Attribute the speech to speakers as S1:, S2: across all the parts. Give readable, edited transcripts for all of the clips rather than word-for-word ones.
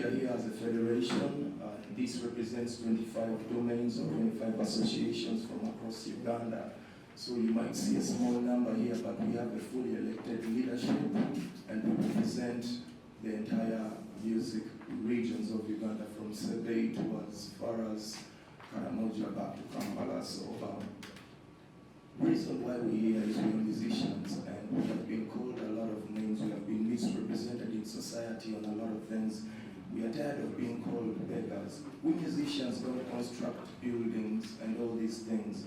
S1: we are here as a federation. This represents 25 domains or 25 associations from across Uganda. So you might see a small number here, but we have a fully elected leadership, and we represent the entire music regions of Uganda, from Sebei to as far as Karamoja back to Kampala. So the reason why we're here is we are musicians, and we have been called a lot of names. We have been misrepresented in society on a lot of things. We are tired of being called beggars. We musicians don't construct buildings and all these things.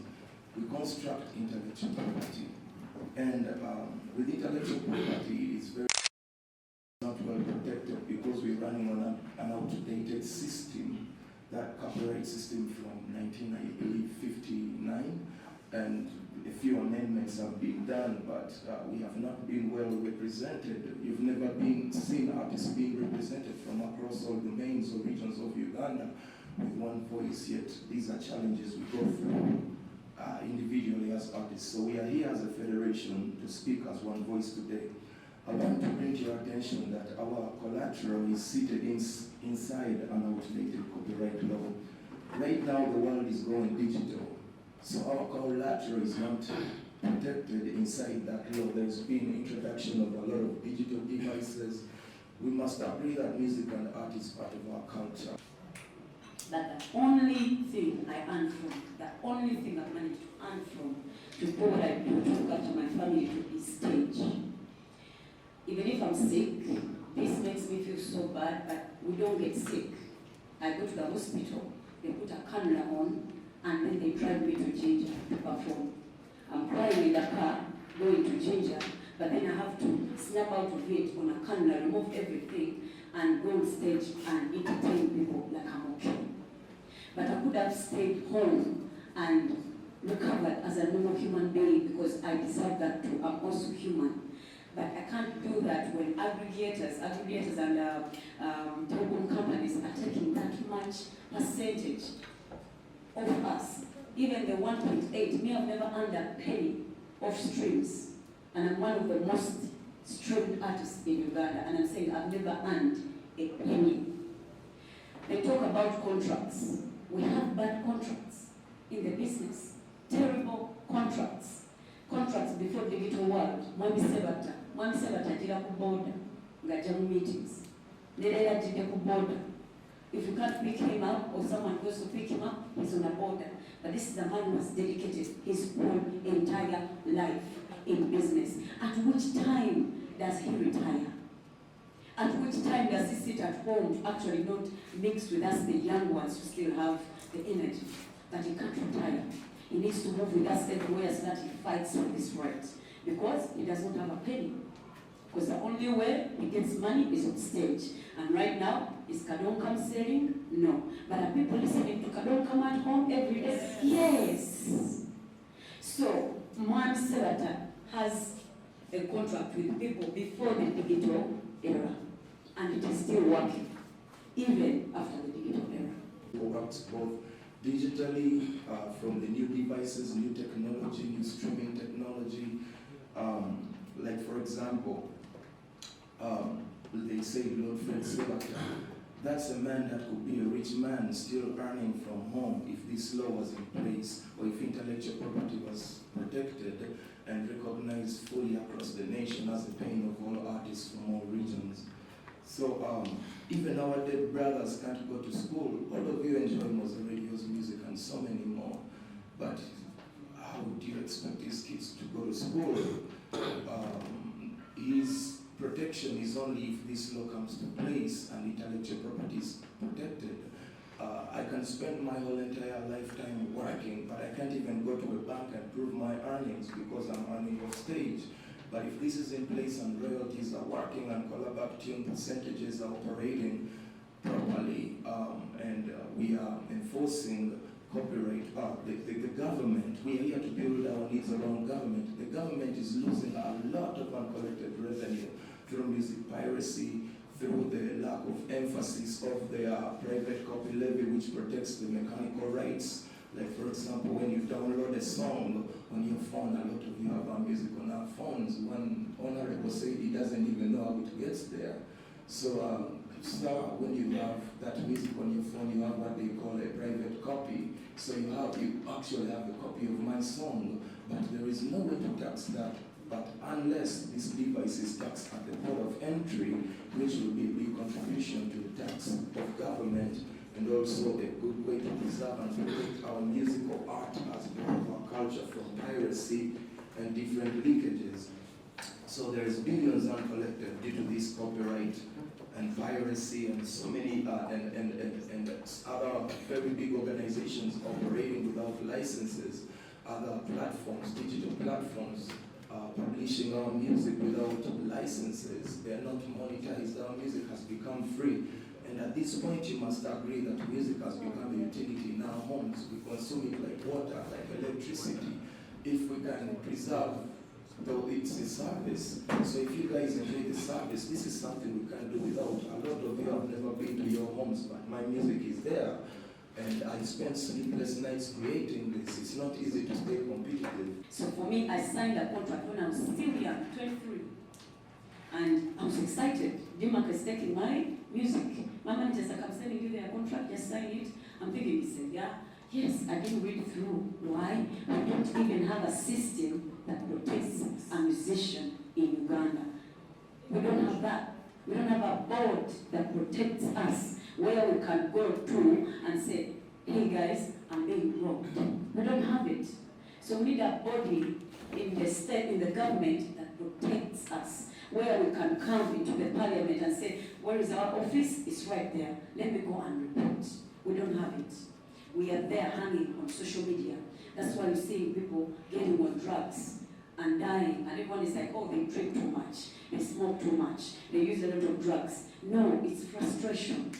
S1: We construct intellectual property. And with intellectual property, it's very not well protected because we're running on an outdated system, that copyright system from 1959, and a few amendments have been done, but we have not been well represented. You've never seen artists being represented from across all domains or regions of Uganda with one voice, yet these are challenges we go through individually as artists. So we are here as a federation to speak as one voice today. I want to bring to your attention that our collateral is seated inside an outdated copyright law. Right now the world is going digital. So our collateral is not protected inside that law. There's been introduction of a lot of digital devices. We must agree that music and art is part of our culture.
S2: But the only thing I earn from, the only thing I managed to earn from, to do what I do, to look after my family, to be stage. Even if I'm sick, this makes me feel so bad, but we don't get sick. I go to the hospital, they put a cannula on, and then they drive me to Ginger to perform. I'm crying in the car, going to Ginger, but then I have to snap out of it on a cannula, remove everything, and go on stage and entertain people like I'm okay. But I could have stayed home and recovered as a normal human being because I deserve that too. I'm also human. But I can't do that when aggregators and telecom companies are taking that much percentage of us. Even the 1.8, me, I've never earned a penny of streams. And I'm one of the most streamed artists in Uganda, and I'm saying I've never earned a penny. They talk about contracts. We have bad contracts in the business. Terrible contracts. Contracts before the digital world. Mwami Sebata ajira ku border, ngaja mu meetings. Nerera ajira ku border. If you can't pick him up or someone goes to pick him up, he's on a border. But this is a man who has dedicated his whole entire life in business. At which time does he retire? At which time does he sit at home to actually not mix with us, the young ones who still have the energy? But he can't retire. He needs to move with us everywhere so that he fights for his rights. Because he does not have a penny. Because the only way he gets money is on stage. And right now, is Kadonkam selling? No. But are people listening to Kadonkam at home every day? Yes. So, Mwami Sebata has a contract with people before the digital era. And it is still working, even after the digital era.
S1: It works both digitally, from the new devices, new technology, new streaming technology. Like for example, they say Lord Fred Sebata, that's a man that could be a rich man still earning from home if this law was in place, or if intellectual property was protected and recognized fully across the nation as the pain of all artists from all regions. So even our dead brothers can't go to school. All of you enjoy Moza Radio's music and so many more. But how do you expect these kids to go to school? His protection is only if this law comes to place and intellectual property is protected. I can spend my whole entire lifetime working, but I can't even go to a bank and prove my earnings because I'm earning off stage. But if this is in place and royalties are working and collab tune percentages are operating properly, and we are enforcing copyright, the government, we are here to build our needs around government. The government is losing a lot of uncollected revenue through music piracy, through the lack of emphasis of their private copy levy, which protects the mechanical rights. Like for example, when you download a song on your phone, a lot of you have our music on our phones. One honorable said he doesn't even know how it gets there. So when you have that music on your phone, you have what they call a private copy. So you actually have a copy of my song, but there is no way to tax that. But unless this device is taxed at the port of entry, which will be a contribution to the tax of government, and also a good way to preserve and protect our musical art as part of our culture from piracy and different leakages. So there is billions uncollected due to this copyright and piracy and so many and other very big organizations operating without licenses, other platforms, digital platforms, publishing our music without licenses. They are not monetized. Our music has become free. And at this point, you must agree that music has become a utility in our homes. We consume it like water, like electricity. If we can preserve, though it's a service. So if you guys enjoy the service, this is something we can do without. A lot of you have never been to your homes, but my music is there. And I spent sleepless nights creating this. It's not easy to stay competitive.
S2: So for me, I signed a contract when I was still young, 23. And I was excited. Dimak is taking my music. My manager said, I'm sending you their contract, just sign it. I'm thinking, he said, yeah. Yes, I didn't read through. Why? We don't even have a system that protects a musician in Uganda. We don't have that. We don't have a board that protects us, where we can go to and say, hey guys, I'm being robbed. We don't have it. So we need a body in the state, in the government, that protects us, where we can come into the parliament and say, where is our office? It's right there. Let me go and report. We don't have it. We are there hanging on social media. That's why you're seeing people getting on drugs and dying. And everyone is like, oh, they drink too much, they smoke too much, they use a lot of drugs. No, it's frustration.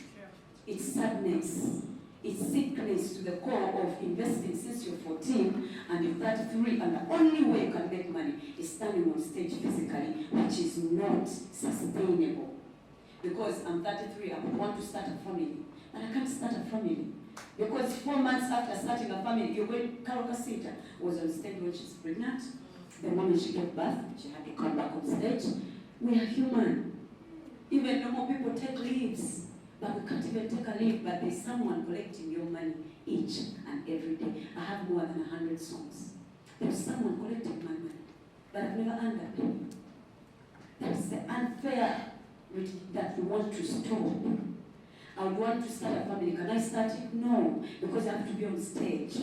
S2: It's sadness. It's sickness to the core of investing since you're 14 and you're 33, and the only way you can make money is standing on stage physically, which is not sustainable. Because I'm 33, I want to start a family, but I can't start a family. Because 4 months after starting a family, you went, Carol Casita was on stage when she's pregnant. The moment she gave birth, she had to come back on stage. We are human. Even normal people take leaves, but we can't even take a leave, but there's someone collecting your money each and every day. I have more than 100 songs. There's someone collecting my money, but I've never earned a penny. That's the unfair that we want to stop. I would want to start a family. Can I start it? No, because I have to be on stage.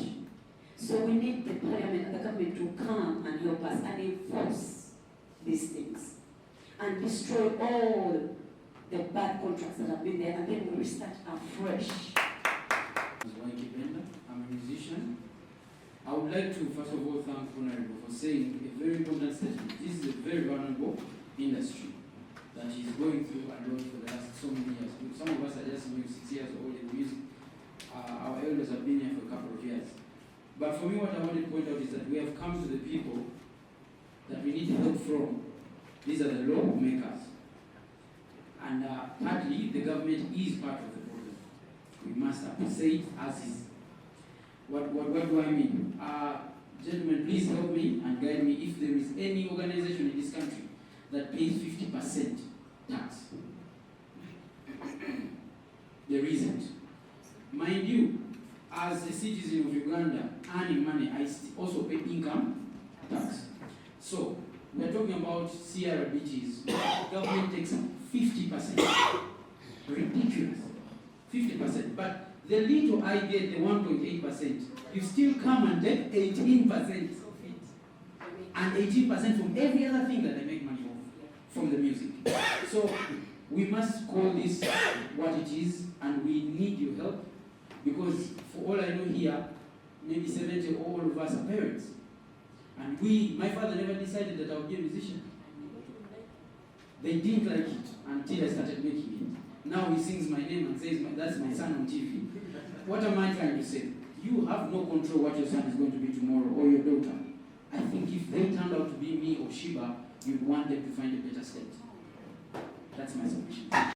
S2: So we need the parliament and the government to come and help us and enforce these things and destroy all the bad contracts that have been there, and then we restart afresh.
S3: I'm a musician. I would like to first of all thank Honorable for saying a very important statement. This is a very vulnerable industry that is going through a lot for the last so many years. Some of us are just 6 years old in music. Our elders have been here for a couple of years. But for me, what I want to point out is that we have come to the people that we need help from. These are the lawmakers. And partly, the government is part of the problem. We must appreciate as is. What do I mean? Gentlemen, please help me and guide me if there is any organization in this country that pays 50% tax. There isn't. Mind you, as a citizen of Uganda earning money, I also pay income tax. So, we're talking about CRBTs. Government takes 50%. Ridiculous. 50%. But the little I get, the 1.8%, you still come and take 18% of it. And 18% from every other thing that I make money off from the music. So we must call this what it is, and we need your help. Because for all I know here, maybe 70 all of us are parents. And my father never decided that I would be a musician. They didn't like it until I started making it. Now he sings my name and says, that's my son on TV. What am I trying to say? You have no control what your son is going to be tomorrow, or your daughter. I think if they turned out to be me or Shiba, you'd want them to find a better state. That's my submission.